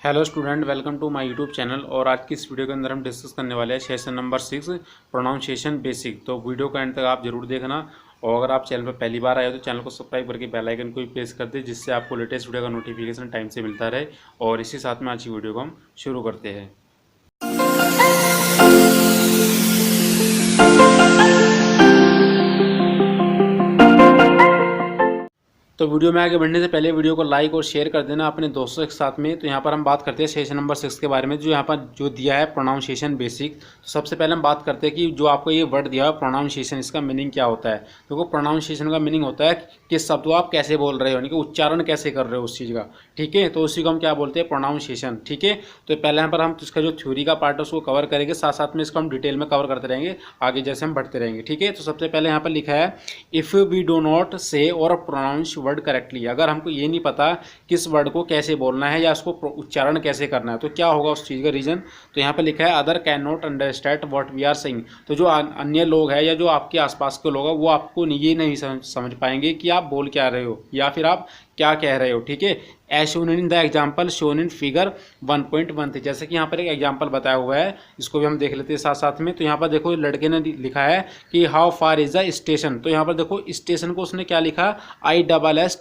Hello student, welcome to my YouTube channel. और आज की इस वीडियो के अंदर हम डिस्कस करने वाले हैं सेशन नंबर 6 प्रोनाउंसिएशन बेसिक। तो वीडियो का एंड तक आप जरूर देखना। और अगर आप चैनल पर पहली बार आए हो तो चैनल को सब्सक्राइब करके बेल आइकन को भी प्रेस कर दे, जिससे आपको लेटेस्ट वीडियो का नोटिफिकेशन टाइम से मिलता रहे। और इसी साथ में आज की वीडियो को हम शुरू करते हैं। तो वीडियो में आगे बढ़ने से पहले वीडियो को लाइक और शेयर कर देना अपने दोस्तों के साथ में। तो यहाँ पर हम बात करते हैं सेशन नंबर 6 के बारे में, जो यहाँ पर जो दिया है प्रोनाउंसिएशन बेसिक। तो सबसे पहले हम बात करते हैं कि जो आपको ये वर्ड दिया है प्रोनाउंसिएशन, इसका मीनिंग क्या होता है। देखो, प्रोनाउंसिएशन का मीनिंग होता है कि शब्द को आप कैसे बोल रहे हो, यानी कि उच्चारण कैसे कर रहे हो उस चीज़ का। ठीक है, तो उसी को हम क्या बोलते हैं, प्रोनाउंसिएशन। ठीक है, तो पहले यहाँ पर हम इसका जो थ्योरी का पार्ट है उसको कवर करेंगे, साथ साथ में इसको हम डिटेल में कवर करते रहेंगे आगे जैसे हम बढ़ते रहेंगे। ठीक है, तो सबसे पहले यहाँ पर लिखा है इफ़ वी डो नॉट से और प्रोनाउंस वर्ड करेक्टली। अगर हमको ये नहीं पता किस वर्ड को कैसे बोलना है या उसको उच्चारण कैसे करना है तो क्या होगा उस चीज़ का रीजन। तो यहाँ पे लिखा है other can not understand what we are saying. तो जो अन्य लोग हैं या जो आपके आसपास के लोग हैं वो आपको ये नहीं समझ पाएंगे कि आप बोल क्या रहे हो या फिर आप क्या कह रहे हो। ठीक है, as shown in the example shown in figure 1.1 थे। जैसे कि यहाँ पर एक एग्जाम्पल बताया हुआ है, इसको भी हम देख लेते हैं साथ साथ में। तो यहाँ पर देखो लड़के ने लिखा है कि how far is the station. तो यहाँ पर देखो स्टेशन को उसने क्या लिखा, ISSTATION।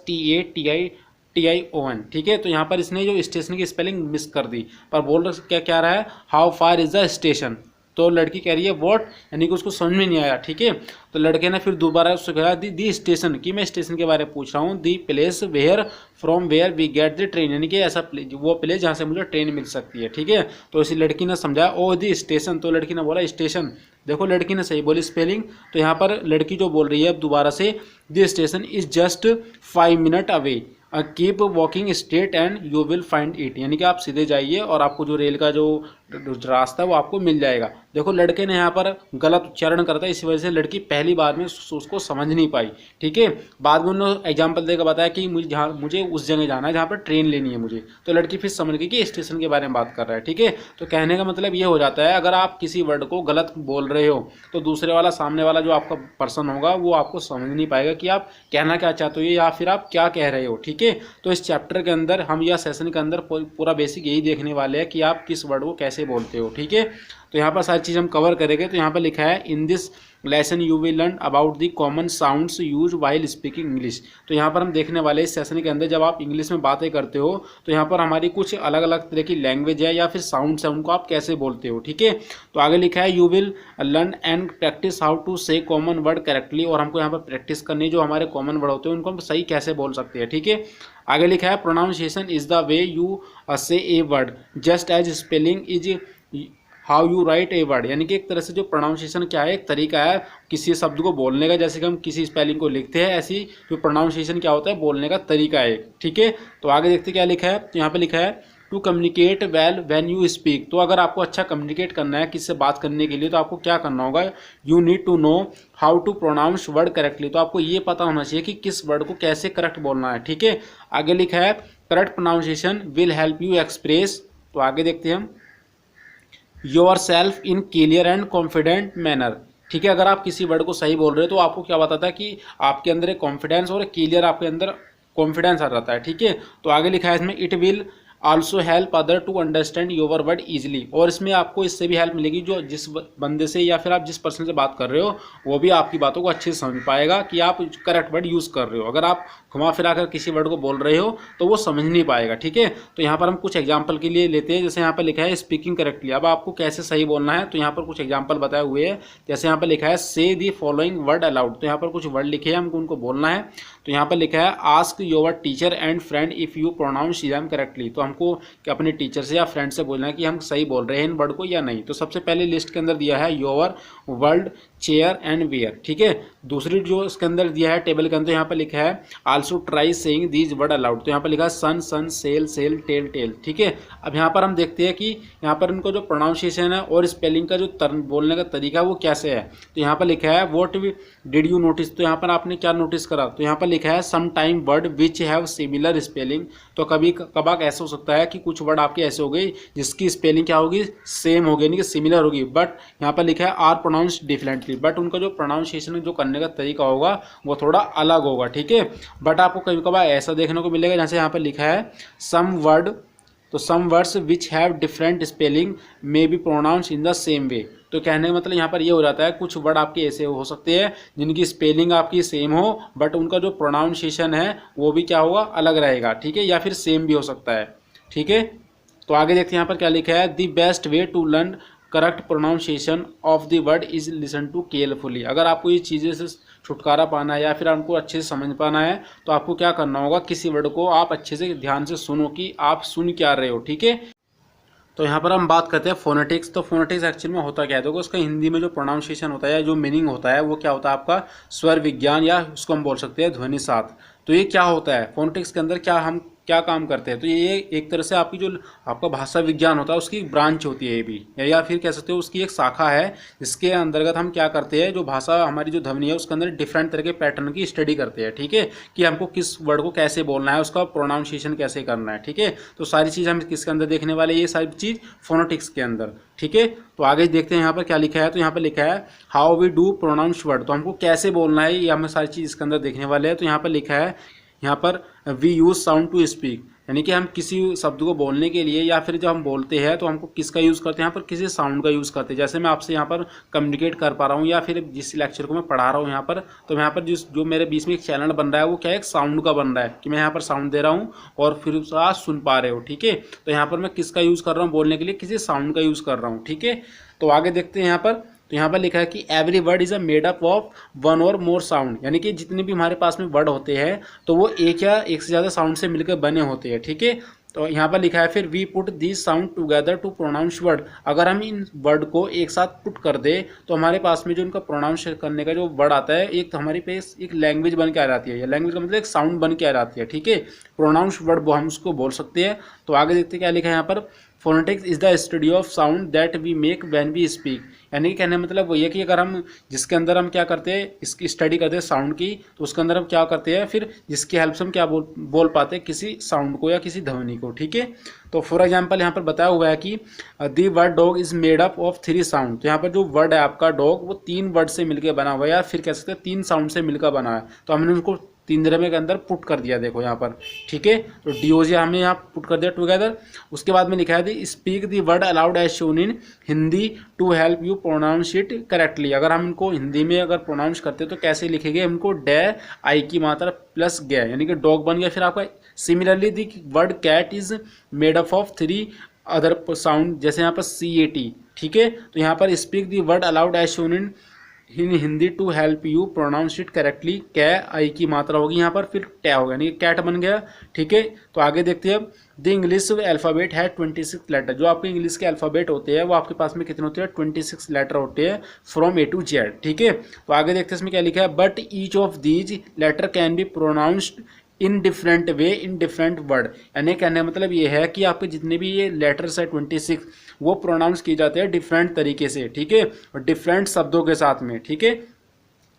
ठीक है, तो यहाँ पर इसने जो स्टेशन की स्पेलिंग मिस कर दी, पर बोल क्या क्या रहा है, how far is the station. तो लड़की कह रही है व्हाट, यानी कि उसको समझ में नहीं आया। ठीक है, तो लड़के ने फिर दोबारा उससे कहा दी स्टेशन, कि मैं स्टेशन के बारे में पूछ रहा हूँ, the place where from where we get the train, यानी कि ऐसा वो प्लेस जहाँ से मुझे ट्रेन मिल सकती है। ठीक है, तो इसी लड़की ने समझाया ओ दी स्टेशन। तो लड़की ने बोला स्टेशन। देखो लड़की ने सही बोली स्पेलिंग। तो यहाँ पर लड़की जो बोल रही है अब दोबारा से, the station is just 5 minute away, keep walking straight and you will find it, यानी कि आप सीधे जाइए और आपको जो रेल का जो रास्ता है वो आपको मिल जाएगा। देखो लड़के ने यहाँ पर गलत उच्चारण करता है, इसी वजह से लड़की पहली बार में उसको समझ नहीं पाई। ठीक है, बाद में उन्होंने एग्जाम्पल देकर बताया कि मुझे उस जगह जाना है जहाँ पर ट्रेन लेनी है मुझे। तो लड़की फिर समझ गई कि स्टेशन के बारे में बात कर रहा है। ठीक है, तो कहने का मतलब ये हो जाता है अगर आप किसी वर्ड को गलत बोल रहे हो तो दूसरे वाला सामने वाला जो आपका पर्सन होगा वो आपको समझ नहीं पाएगा कि आप कहना क्या चाहते हो या फिर आप क्या कह रहे हो। ठीक है, तो इस चैप्टर के अंदर हम या सेशन के अंदर पूरा बेसिक यही देखने वाले हैं कि आप किस वर्ड को कैसे बोलते हो। ठीक है, तो यहाँ पर सारी चीज़ हम कवर करेंगे। तो यहाँ पर लिखा है in this lesson you will learn about the common sounds use while speaking English. तो यहाँ पर हम देखने वाले इस सेशन के अंदर जब आप इंग्लिश में बातें करते हो तो यहाँ पर हमारी कुछ अलग अलग तरह की लैंग्वेज है या फिर साउंड्स है, उनको आप कैसे बोलते हो। ठीक है, तो आगे लिखा है you will learn and practice how to say common word correctly. और हमको यहाँ पर प्रैक्टिस करनी, जो हमारे कॉमन वर्ड होते हैं उनको हम सही कैसे बोल सकते हैं। ठीक है, आगे लिखा है pronunciation is the way you say a word just as spelling is how you write a word, यानी कि एक तरह से जो प्रोनाउंसिएशन क्या है, एक तरीका है किसी शब्द को बोलने का। जैसे कि हम किसी स्पेलिंग को लिखते हैं, ऐसी जो प्रोनाउंसिएशन क्या होता है, बोलने का तरीका है। ठीक है, तो आगे देखते क्या लिखा है। तो यहाँ पे लिखा है to communicate well when you speak. तो अगर आपको अच्छा कम्युनिकेट करना है किससे बात करने के लिए तो आपको क्या करना होगा, you need to know how to pronounce word correctly. तो आपको ये पता होना चाहिए कि किस वर्ड को कैसे करेक्ट बोलना है। ठीक है, आगे लिखा है correct pronunciation will help you express. तो आगे देखते हैं हम your self in clear and confident manner. ठीक है, अगर आप किसी वर्ड को सही बोल रहे हो तो आपको क्या बताता है कि आपके अंदर एक कॉन्फिडेंस और एक क्लियर आपके अंदर कॉन्फिडेंस आ जाता है। ठीक है, तो आगे लिखा है इसमें it will also help other to understand your word easily. और इसमें आपको इससे भी हेल्प मिलेगी, जो जिस बंदे से या फिर आप जिस पर्सन से बात कर रहे हो वो भी आपकी बातों को अच्छे से समझ पाएगा कि आप करेक्ट वर्ड यूज़ कर रहे हो। अगर आप घुमा फिरा कर किसी वर्ड को बोल रहे हो तो वो समझ नहीं पाएगा। ठीक है, तो यहाँ पर हम कुछ एग्जाम्पल के लिए लेते हैं। जैसे यहाँ पर लिखा है स्पीकिंग करेक्टली, अब आपको कैसे सही बोलना है तो यहाँ पर कुछ एग्जाम्पल बताए हुए हैं। जैसे यहाँ पर लिखा है से दी फॉलोइंग वर्ड अलाउड। तो यहाँ पर कुछ वर्ड लिखे हैं, हमको उनको बोलना है। तो यहाँ पर लिखा है ask your teacher and friend if you pronounce them correctly. तो हमको अपने टीचर से या फ्रेंड से बोलना है कि हम सही बोल रहे हैं इन वर्ड को या नहीं। तो सबसे पहले लिस्ट के अंदर दिया है your, world, chair and where. ठीक है, दूसरी जो इसके अंदर दिया है टेबल के अंदर यहाँ पर लिखा है also try saying these word allowed. तो यहाँ पर लिखा है सन, सन, सेल, सेल, टेल, टेल। ठीक है, अब यहाँ पर हम देखते हैं कि यहाँ पर इनको जो प्रोनाउंसिएशन है और स्पेलिंग का जो बोलने का तरीका है वो कैसे है। तो यहाँ पर लिखा है व्हाट डिड यू नोटिस। तो यहाँ पर आपने क्या नोटिस करा, तो यहाँ पर लिखा है some time word which have similar spelling. तो कभी कभार ऐसा हो सकता है कि कुछ वर्ड आपके ऐसे हो गए जिसकी स्पेलिंग क्या होगी, सेम होगी, यानी कि सिमिलर होगी, बट यहाँ पर लिखा है आर प्रोनाउंस्ड डिफरेंटली। बट उनका जो प्रोनाउंसिएशन जो करने का तरीका होगा वो थोड़ा अलग होगा। ठीक है, बट आपको कभी कभार ऐसा देखने को मिलेगा जैसे यहाँ पर लिखा है सम वर्ड, तो some words which have different spelling may be pronounce in the same way. तो कहने का मतलब यहाँ पर ये हो जाता है कुछ वर्ड आपके ऐसे हो सकते हैं जिनकी स्पेलिंग आपकी सेम हो बट उनका जो प्रोनाउंसिएशन है वो भी क्या होगा, अलग रहेगा, ठीक है, या फिर सेम भी हो सकता है, ठीक है। तो आगे देखते हैं यहाँ पर क्या लिखा है, the best way to learn correct pronunciation of the word is listen to carefully. अगर आपको ये चीज़ें से छुटकारा पाना है या फिर आपको अच्छे से समझ पाना है तो आपको क्या करना होगा, किसी वर्ड को आप अच्छे से ध्यान से सुनो कि आप सुन क्या रहे हो, ठीक है। तो यहाँ पर हम बात करते हैं फोनेटिक्स। तो फोनेटिक्स एक्चुअली में होता क्या है, देखो उसका हिंदी में जो प्रोनाउंसिएशन होता है, जो मीनिंग होता है वो क्या होता है आपका स्वर विज्ञान, या उसको हम बोल सकते हैं ध्वनि साथ। तो ये क्या होता है फोनेटिक्स के अंदर, क्या काम करते हैं, तो ये एक तरह से आपकी जो आपका भाषा विज्ञान होता है उसकी एक ब्रांच होती है ये भी, या फिर कह सकते हो उसकी एक शाखा है जिसके अंतर्गत हम क्या करते हैं, जो भाषा हमारी जो ध्वनि है उसके अंदर डिफरेंट तरह के पैटर्न की स्टडी करते हैं, ठीक है, कि हमको किस वर्ड को कैसे बोलना है, उसका प्रोनाउंसिएशन कैसे करना है, ठीक है। तो सारी चीज़ हम किसके अंदर देखने वाले, ये सारी चीज़ फोनेटिक्स के अंदर, ठीक है। तो आगे देखते हैं यहाँ पर क्या लिखा है। तो यहाँ पर लिखा है how we do pronounce word, तो हमको कैसे बोलना है ये हमें सारी चीज़ इसके अंदर देखने वाले हैं। तो यहाँ पर लिखा है, यहाँ पर we use sound to speak, यानी कि हम किसी शब्द को बोलने के लिए या फिर जब हम बोलते हैं तो हमको किसका यूज़ करते हैं, यहाँ पर किसी साउंड का यूज़ करते हैं। जैसे मैं आपसे यहाँ पर कम्युनिकेट कर पा रहा हूँ या फिर जिस लेक्चर को मैं पढ़ा रहा हूँ यहाँ पर, तो यहाँ पर जो मेरे बीच में एक चैनल बन रहा है वो क्या है, एक साउंड का बन रहा है कि मैं यहाँ पर साउंड दे रहा हूँ और फिर आप सुन पा रहे हो, ठीक है। तो यहाँ पर मैं किसका यूज़ कर रहा हूँ बोलने के लिए, किसी साउंड का यूज़ कर रहा हूँ, ठीक है। तो आगे देखते हैं यहाँ पर। तो यहाँ पर लिखा है कि every word is a made up of one और मोर साउंड, यानी कि जितने भी हमारे पास में वर्ड होते हैं तो वो एक या एक से ज़्यादा साउंड से मिलकर बने होते हैं, ठीक है। तो यहाँ पर लिखा है फिर we put this sound together to pronounce word, अगर हम इन वर्ड को एक साथ पुट कर दे तो हमारे पास में जो उनका प्रोनाउंस करने का जो वर्ड आता है, एक तो हमारे पास एक लैंग्वेज बन के आ जाती है, या लैंग्वेज का मतलब एक साउंड बन के आ जाती है, ठीक है। प्रोनाउंस वर्ड हम उसको बोल सकते हैं। तो आगे देखते हैं क्या लिखा है यहाँ पर, phonetics is the study of sound that we make when we speak, यानी कि कहने मतलब वही है कि अगर हम जिसके अंदर हम क्या करते हैं, इसकी स्टडी करते हैं साउंड की, तो उसके अंदर हम क्या करते हैं फिर जिसकी हेल्प से हम क्या बोल पाते हैं किसी साउंड को या किसी ध्वनि को, ठीक है। तो फॉर एग्जांपल यहाँ पर बताया हुआ है कि the word dog is made up of 3 sound, तो यहाँ पर जो वर्ड है आपका डॉग वो 3 वर्ड से मिलकर बना हुआ है, या फिर कह सकते हैं 3 साउंड से मिलकर बना है। तो हमने उनको 3 द्रव्य के अंदर पुट कर दिया, देखो यहाँ पर, ठीक है। तो डीओजी हमने यहाँ पुट कर दिया टुगेदर। उसके बाद में लिखा है the speak the word aloud as shown in Hindi to help you pronounce it correctly, अगर हम इनको हिंदी में अगर प्रोनाउंस करते तो कैसे लिखेंगे, हमको डे आई की मात्रा प्लस गया, यानी कि डॉग बन गया। फिर आपका similarly the word cat is made up of 3 other sound, जैसे यहाँ पर CAT, ठीक है। तो यहाँ पर speak the word aloud as shown in Hindi to help you pronounce it correctly, कै आई की मात्रा होगी यहाँ पर, फिर टै होगा, यानी कि कैट बन गया, ठीक है। तो आगे देखते हैं द इंग्लिश अल्फ़ाबेट है 26 लेटर, जो आपके इंग्लिश के अल्फ़ाबेट होते हैं वो आपके पास में कितने होते हैं, 26 लेटर होते हैं फ्रॉम A to Z, ठीक है। तो आगे देखते हैं इसमें क्या लिखा है, but each of these letter can be pronounced in different way in different word, यानी कहने का मतलब ये है कि आपके जितने भी ये लेटर्स है 26 वो प्रोनाउंस किए जाते हैं डिफरेंट तरीके से, ठीक है, और डिफरेंट शब्दों के साथ में, ठीक है।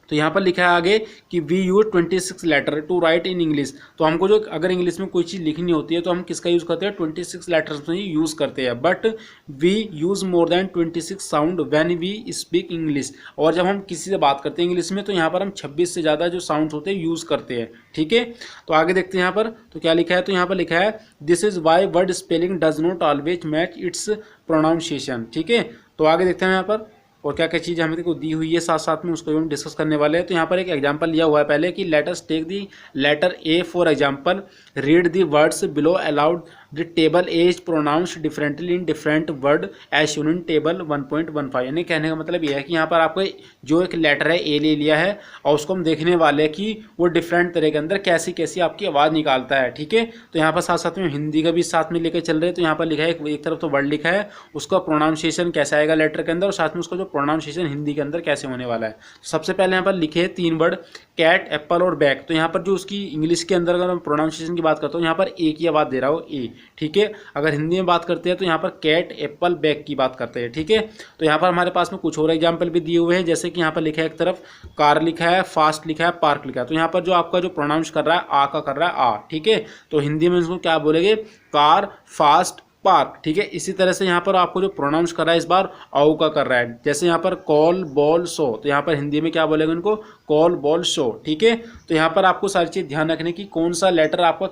तो यहाँ पर लिखा है आगे कि we use 26 letter to write in English, तो हमको जो अगर इंग्लिश में कोई चीज़ लिखनी होती है तो हम किसका यूज़ करते हैं, 26 लेटर्स में ही यूज़ करते हैं। But we use more than 26 sound when we speak English, और जब हम किसी से बात करते हैं इंग्लिश में तो यहाँ पर हम 26 से ज़्यादा जो साउंड्स होते हैं यूज़ करते हैं, ठीक है। तो आगे देखते हैं यहाँ पर तो क्या लिखा है, तो यहाँ पर लिखा है this is why word spelling does not always match it's pronunciation, ठीक है। तो आगे देखते हैं यहाँ पर और क्या क्या चीज़ हमें को दी हुई है साथ साथ में उसको हम डिस्कस करने वाले हैं। तो यहाँ पर एक एग्जांपल लिया हुआ है पहले कि let us take the letter A for example, read the words below aloud the table A is pronounced differently in different word as shown in table 1.15, यानी कहने का मतलब यह है कि यहाँ पर आपको जो एक लेटर है A ले लिया है और उसको हम देखने वाले हैं कि वो डिफरेंट तरह के अंदर कैसी कैसी आपकी आवाज़ निकालता है, ठीक है। तो यहाँ पर साथ साथ में हिंदी का भी साथ में लेकर चल रहे हैं। तो यहाँ पर लिखा है एक तरफ तो वर्ड लिखा है उसका प्रोनाउंसिएशन कैसा आएगा लेटर के अंदर, और साथ में उसका जो प्रोनाउंसिएशन हिंदी के अंदर कैसे होने वाला है। तो सबसे पहले यहाँ पर लिखे हैं 3 वर्ड कैट, एप्पल और बैग। तो यहाँ पर जो उसकी इंग्लिश के अंदर अगर मैं प्रोनाउंसिएशन की बात करता हूँ यहाँ पर ए की आवाज़ दे रहा हूँ ए, ठीक है। अगर हिंदी में बात करते हैं तो यहाँ पर कैट, एप्पल, बैग की बात करते हैं, ठीक है। तो यहाँ पर हमारे पास में कुछ और एग्जाम्पल भी दिए हुए हैं, जैसे कि यहाँ पर लिखा है एक तरफ कार लिखा है, फास्ट लिखा है, पार्क लिखा है। तो यहाँ पर जो आपका जो प्रोनाउंस कर रहा है आ का कर रहा है आ, ठीक है। तो हिंदी में इसको क्या बोलेंगे, कार, फास्ट, पार्क, ठीक है। इसी तरह से यहाँ पर आपको जो प्रोनाउंस कर रहा है इस बार औ का कर रहा है, जैसे यहाँ पर कॉल, बॉल, शो। तो यहाँ पर हिंदी में क्या बोलेंगे उनको, कॉल, बॉल, शो, ठीक है। तो यहाँ पर आपको सारी चीज़ ध्यान रखने की कौन सा लेटर आपका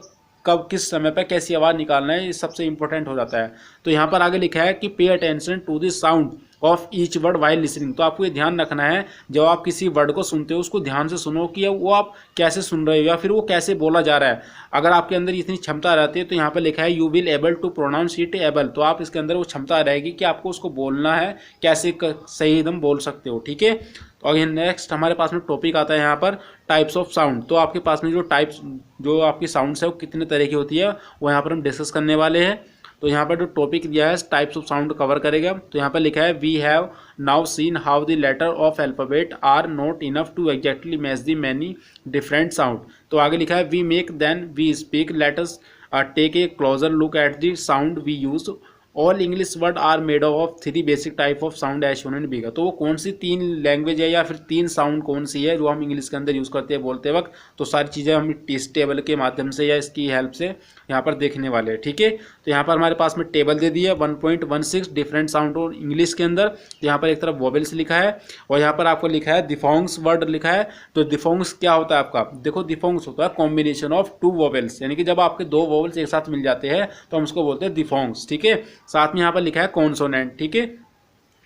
कब किस समय पर कैसी आवाज़ निकालना है, ये सबसे इंपॉर्टेंट हो जाता है। तो यहाँ पर आगे लिखा है कि pay attention to the sound of each word while listening. तो आपको ये ध्यान रखना है जब आप किसी वर्ड को सुनते हो उसको ध्यान से सुनो कि वो आप कैसे सुन रहे हो या फिर वो कैसे बोला जा रहा है। अगर आपके अंदर इतनी क्षमता रहती है तो यहाँ पर लिखा है you will able to pronounce it able, तो आप इसके अंदर वो क्षमता रहेगी कि आपको उसको बोलना है कैसे सही एकदम बोल सकते हो, ठीक है। तो अगेन नेक्स्ट हमारे पास में टॉपिक आता है यहाँ पर टाइप्स ऑफ साउंड। तो आपके पास में जो आपकी साउंड्स है वो कितने तरह की होती है वो यहाँ पर हम डिस्कस करने वाले हैं। तो यहाँ पर जो टॉपिक दिया है टाइप्स ऑफ साउंड कवर करेगा। तो यहाँ पर लिखा है we have now seen how the letter of alphabet are not enough to exactly match the many different sound. तो आगे लिखा है we make then we speak, let us take a closer look at the sound we use. All English word are made of 3 basic type of sound as shown in figure. तो वो कौन सी 3 language है या फिर 3 sound कौन सी है जो हम इंग्लिश के अंदर यूज़ करते हैं बोलते वक्त। तो सारी चीज़ें हम इस टेबल के माध्यम से या इसकी हेल्प से यहाँ पर देखने वाले हैं, ठीक है। तो यहाँ पर हमारे पास में टेबल दे दी है 1.16 डिफरेंट साउंड और इंग्लिश के अंदर। तो यहाँ पर एक तरफ वोवेल्स लिखा है और यहाँ पर आपको लिखा है डिफोंग्स वर्ड लिखा है। तो डिफोंग्स क्या होता है आपका, देखो डिफोंग्स होता है कॉम्बिनेशन ऑफ 2 वोवेल्स, यानी कि जब आपके 2 वोवेल्स एक साथ मिल जाते हैं तो हम उसको बोलते हैं डिफोंग्स, ठीक है। साथ में यहाँ पर लिखा है कॉन्सोनेंट, ठीक है।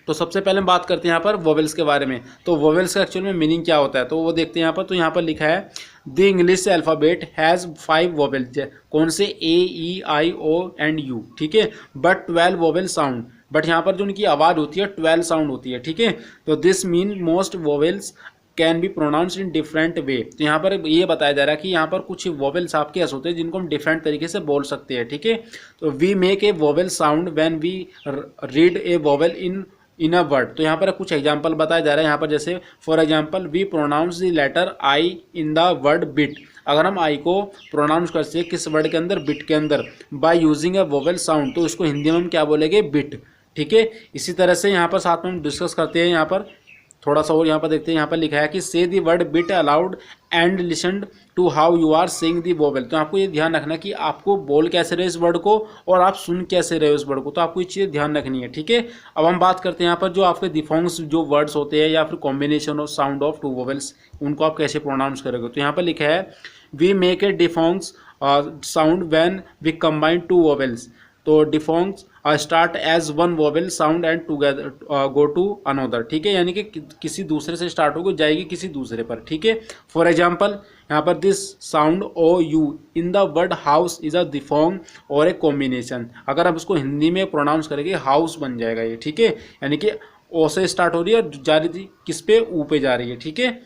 तो सबसे पहले हम बात करते हैं यहाँ पर वोवेल्स के बारे में। तो वोवेल्स का एक्चुअल में मीनिंग क्या होता है तो वो देखते हैं यहाँ पर। तो यहाँ पर लिखा है the English alphabet has 5 vowels, कौन से ए ई आई ओ एंड यू, ठीक है, बट 12 वोवेल साउंड। बट यहाँ पर जो उनकी आवाज़ होती है 12 साउंड होती है, ठीक है। तो this mean most vowels can be pronounced in different वे। तो यहाँ पर ये बताया जा रहा है कि यहाँ पर कुछ वोवेल्स आपके ऐसे होते हैं जिनको हम डिफरेंट तरीके से बोल सकते हैं, ठीक है। तो we make a vowel sound when we read a vowel in a word. तो यहाँ पर कुछ एग्जांपल बताया जा रहा है यहाँ पर, जैसे for example we pronounce the letter I in the word bit. अगर हम आई को प्रोनाउंस करते हैं किस वर्ड के अंदर, बिट के अंदर, by using A vowel sound, तो इसको हिंदी में हम क्या बोलेंगे, बिट, ठीक है। इसी तरह से यहाँ पर साथ में हम डिस्कस करते हैं यहाँ पर थोड़ा सा और यहाँ पर देखते हैं। यहाँ पर लिखा है कि say the word bit aloud and listen to how you are saying the vowel. तो आपको ये ध्यान रखना कि आपको बोल कैसे रहे इस वर्ड को और आप सुन कैसे रहे हो इस वर्ड को, तो आपको ये चीज़ ध्यान रखनी है, ठीक है। अब हम बात करते हैं यहाँ पर जो आपके डिफोंग्स जो वर्ड्स होते हैं या फिर combination of sound of 2 vowels, उनको आप कैसे प्रोनाउंस करोगे। तो यहाँ पर लिखा है we make a diphthongs sound when we combine 2 vowels. तो diphthongs start as 1 vowel sound and together go to another, ठीक है, यानी कि किसी दूसरे से स्टार्ट होगी जाएगी किसी दूसरे पर, ठीक है। फॉर एग्जांपल यहाँ पर this sound O U in the word house is a diphthong or a combination. अगर आप इसको हिंदी में प्रोनाउंस करेंगे हाउस बन जाएगा ये, ठीक है, यानी कि ओ से स्टार्ट हो रही है और जा रही थी किस पे, ऊ पे जा रही है, ठीक है।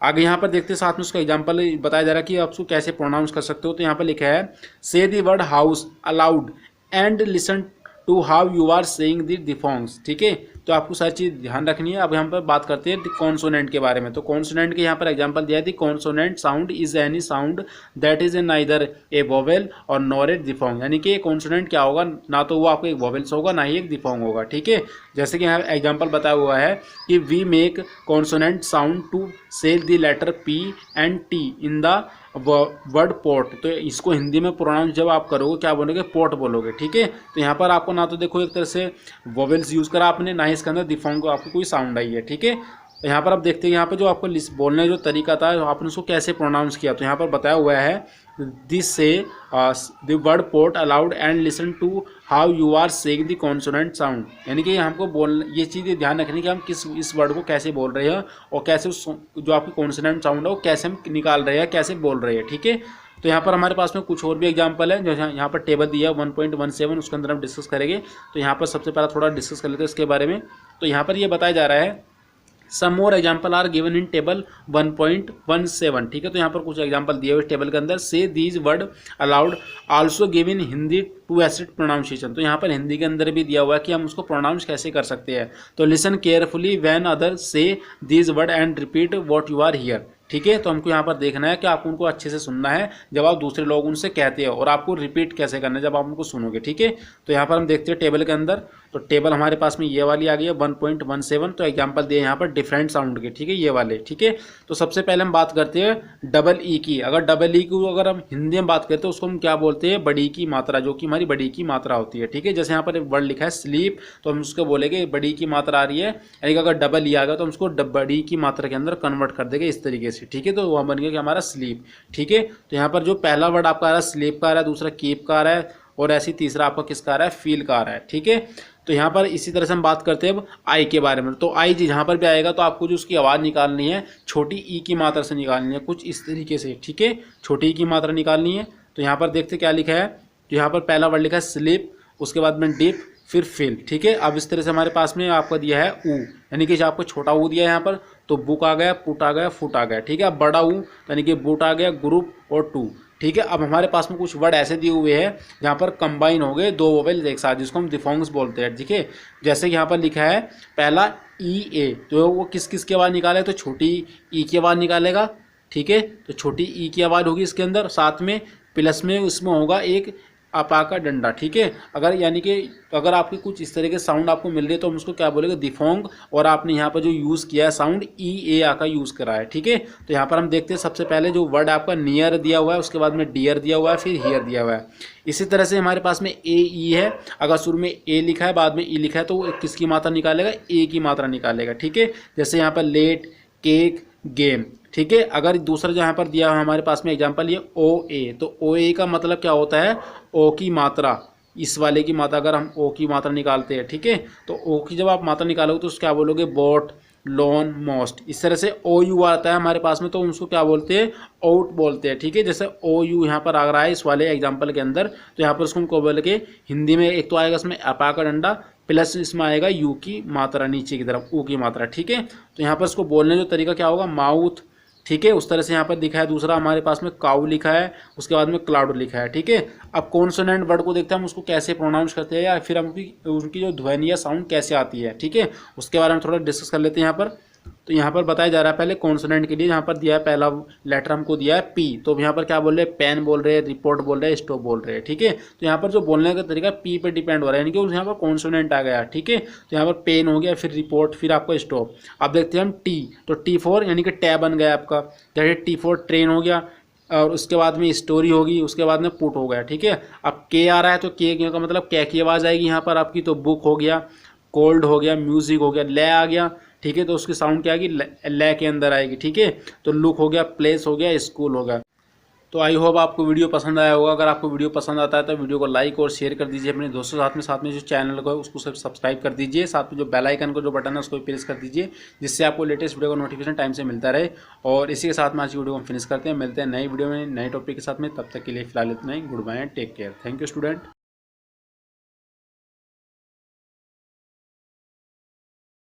आगे यहाँ पर देखते हैं साथ में उसका एग्जांपल बताया जा रहा है कि आप उसको कैसे प्रोनाउंस कर सकते हो। तो यहाँ पर लिखा है say the word house aloud and listen to how you are saying the diphthongs, ठीक है। तो आपको सारी चीज़ ध्यान रखनी है। अब यहाँ पर बात करते हैं कॉन्सोनेंट के बारे में। तो कॉन्सोनेंट के यहाँ पर एग्जांपल दिया है, consonant sound is any sound that is in neither A vowel और नॉर ए डिफोंग, यानी कि कॉन्सोनेंट क्या होगा, ना तो वो आपको एक वोवेल्स होगा ना ही एक डिफोंग होगा, ठीक है। जैसे कि यहाँ एग्जांपल बताया हुआ है कि we make consonant sound to say the letter P and T in the word port. तो इसको हिंदी में प्रोनाउंस जब आप करोगे क्या बोलोगे, पोर्ट बोलोगे, ठीक है। तो यहाँ पर आपको ना तो देखो एक तरह से वोवेल्स यूज़ करा आपने, ना ही इसके अंदर डिफोंग को आपको कोई साउंड आई है, ठीक है। तो यहाँ पर आप देखते हैं यहाँ पर जो आपको बोलने जो तरीका था आपने उसको कैसे प्रोनाउंस किया। तो यहाँ पर बताया हुआ है this say the word port aloud and listen to how you are saying the consonant sound, यानी कि हमको बोल ये चीज़ें ध्यान रखनी कि हम किस इस वर्ड को कैसे बोल रहे हैं और कैसे उस जो आपकी कॉन्सोनेंट साउंड है वो कैसे हम निकाल रहे हैं, कैसे बोल रहे हैं, ठीक है। तो यहाँ पर हमारे पास में कुछ और भी एग्जांपल है जो यहाँ पर टेबल दिया है 1.17, उसके अंदर हम डिस्कस करेंगे। तो यहाँ पर सबसे पहला थोड़ा डिस्कस कर लेते हैं इसके बारे में। तो यहाँ पर ये बताया जा रहा है some more example are given in table 1.17, ठीक है। तो यहाँ पर कुछ एग्जाम्पल दिए हुए टेबल के अंदर। Say these word aloud also give in Hindi to acid pronunciation. तो यहाँ पर हिंदी के अंदर भी दिया हुआ है कि हम उसको प्रोनाउंस कैसे कर सकते हैं। तो listen carefully when other say these word and repeat what you are hear, ठीक है। तो हमको यहाँ पर देखना है कि आपको उनको अच्छे से सुनना है जब आप दूसरे लोग उनसे कहते हो और आपको रिपीट कैसे करना है जब आप उनको सुनोगे, ठीक है। तो यहाँ पर हम देखते हैं टेबल के अंदर। तो टेबल हमारे पास में ये वाली आ गई है 1.17। तो एग्जांपल दिए यहाँ पर डिफरेंट साउंड के, ठीक है, ये वाले, ठीक है। तो सबसे पहले हम बात करते हैं डबल ई की। अगर डबल ई की अगर हम हिंदी में बात करते हैं उसको हम क्या बोलते हैं, बड़ी की मात्रा, जो कि हमारी बड़ी की मात्रा होती है, ठीक है। जैसे यहाँ पर वर्ड लिखा है स्लीप, तो हम उसको बोलेंगे बड़ी की मात्रा आ रही है, यानी कि अगर डबल ई आ गया तो हम उसको बड़ी की मात्रा के अंदर कन्वर्ट कर देंगे इस तरीके से, रेस्ट, ठीक है। तो वह बन गया कि हमारा स्लीप, ठीक है। तो यहाँ पर जो पहला वर्ड आपका आ रहा है स्लीप का आ रहा है, दूसरा कीप का आ रहा है, और ऐसे तीसरा आपका किसका आ रहा है, फील का आ रहा है, ठीक है। तो यहाँ पर इसी तरह से हम बात करते हैं अब आई के बारे में। तो आई जहाँ पर भी आएगा तो आपको जो उसकी आवाज़ निकालनी है छोटी ई की मात्रा से निकालनी है, कुछ इस तरीके से, ठीक है। छोटी ई की मात्रा निकालनी है। तो यहाँ पर देखते क्या लिखा है, तो यहाँ पर पहला वर्ड लिखा है स्लीप, उसके बाद में डीप, फिर फील, ठीक है। अब इस तरह से हमारे पास में आपका दिया है ऊ, यानी कि आपको छोटा ऊ दिया है यहाँ पर, तो बुक आ गया, पुट आ गया, फुट आ गया, ठीक है। अब बड़ा ऊ यानी कि बुट आ गया, ग्रुप और टू, ठीक है। अब हमारे पास में कुछ वर्ड ऐसे दिए हुए हैं जहाँ पर कंबाइन हो गए दो वोवेल एक साथ, जिसको हम डिफोंग्स बोलते हैं, ठीक है। जैसे यहाँ पर लिखा है पहला ई ए, तो वो किस किस की आवाज़ निकाले, तो छोटी ई की आवाज़ निकालेगा, ठीक है। तो छोटी ई की आवाज़ होगी इसके अंदर, साथ में प्लस में उसमें होगा एक अपा का डंडा, ठीक है। अगर यानी कि अगर आपकी कुछ इस तरह के साउंड आपको मिल रही है तो हम उसको क्या बोलेंगे, दिफोंग, और आपने यहाँ पर जो यूज़ किया है साउंड ई ए आ का यूज़ करा है, ठीक है। तो यहाँ पर हम देखते हैं सबसे पहले जो वर्ड आपका नियर दिया हुआ है, उसके बाद में डियर दिया हुआ है, फिर हियर दिया हुआ है। इसी तरह से हमारे पास में ए ई है, अगर शुरू में ए लिखा है बाद में ई लिखा है तो वो किसकी मात्रा निकालेगा, ए की मात्रा निकालेगा, ठीक है। जैसे यहाँ पर लेट, केक, गेम, ठीक है। अगर दूसरा जो यहाँ पर दिया है हमारे पास में एग्जांपल ये ओ ए, तो ओ ए का मतलब क्या होता है, ओ की मात्रा, इस वाले की मात्रा अगर हम ओ की मात्रा निकालते हैं, ठीक है। तो ओ की जब आप मात्रा निकालोगे तो उसको क्या बोलोगे, बोट, लोन, मोस्ट। इस तरह से ओ यू आता है हमारे पास में तो उसको क्या बोलते हैं, आउट बोलते हैं, ठीक है। जैसे ओ यू यहाँ पर आ रहा है इस वाले एग्जाम्पल के अंदर, तो यहाँ पर उसको हमको बोल के हिंदी में एक तो आएगा इसमें अपा का डंडा, प्लस इसमें आएगा यू की मात्रा नीचे की तरफ, ऊ की मात्रा, ठीक है। तो यहाँ पर इसको बोलने जो तरीका क्या होगा, माउथ, ठीक है। उस तरह से यहाँ पर दिखा है। दूसरा हमारे पास में काऊ लिखा है, उसके बाद में क्लाउड लिखा है, ठीक है। अब कॉन्सोनेंट वर्ड को देखते हैं हम उसको कैसे प्रोनाउंस करते हैं, या फिर हम उनकी जो ध्वनि या साउंड कैसे आती है, ठीक है। उसके बारे में थोड़ा डिस्कस कर लेते हैं यहाँ पर। तो यहाँ पर बताया जा रहा है पहले कॉन्सोनेंट के लिए, यहाँ पर दिया है पहला लेटर हमको दिया है पी, तो यहाँ पर क्या बोल रहे हैं, पेन बोल रहे हैं, रिपोर्ट बोल रहे हैं, स्टॉप बोल रहे हैं, ठीक है। तो यहाँ पर जो बोलने का तरीका पी पे डिपेंड हो रहा है, यानी कि यहाँ पर कॉन्सोनेंट आ गया, ठीक है। तो यहाँ पर पेन हो गया, फिर रिपोर्ट, फिर आपका स्टॉप। अब देखते हैं हम टी, तो टी फोर यानी कि टै बन गया आपका, जैसे टी फोर ट्रेन हो गया, और उसके बाद में स्टोरी होगी, उसके बाद में पुट हो गया, ठीक है। अब के आ रहा है तो के का मतलब कै की आवाज़ आएगी यहाँ पर आपकी, तो बुक हो गया, कोल्ड हो गया, म्यूजिक हो गया, ले आ गया, ठीक है। तो उसकी साउंड क्या आएगी, ले के अंदर आएगी, ठीक है। तो लुक हो गया, प्लेस हो गया, स्कूल हो गया। तो आई होप आपको वीडियो पसंद आया होगा। अगर आपको वीडियो पसंद आता है तो वीडियो को लाइक और शेयर कर दीजिए अपने दोस्तों साथ में जो चैनल को है उसको सब्सक्राइब कर दीजिए, साथ में जो बेल आइकन को जो बटन है उसको भी प्रेस कर दीजिए, जिससे आपको लेटेस्ट वीडियो का नोटिफिकेशन टाइम से मिलता रहे। और इसी के साथ में आज की वीडियो को हम फिनिश करते हैं, मिलते हैं नई वीडियो में नई टॉपिक के साथ में। तब तक के लिए फिलहाल इतना ही, good bye and take care. Thank you student.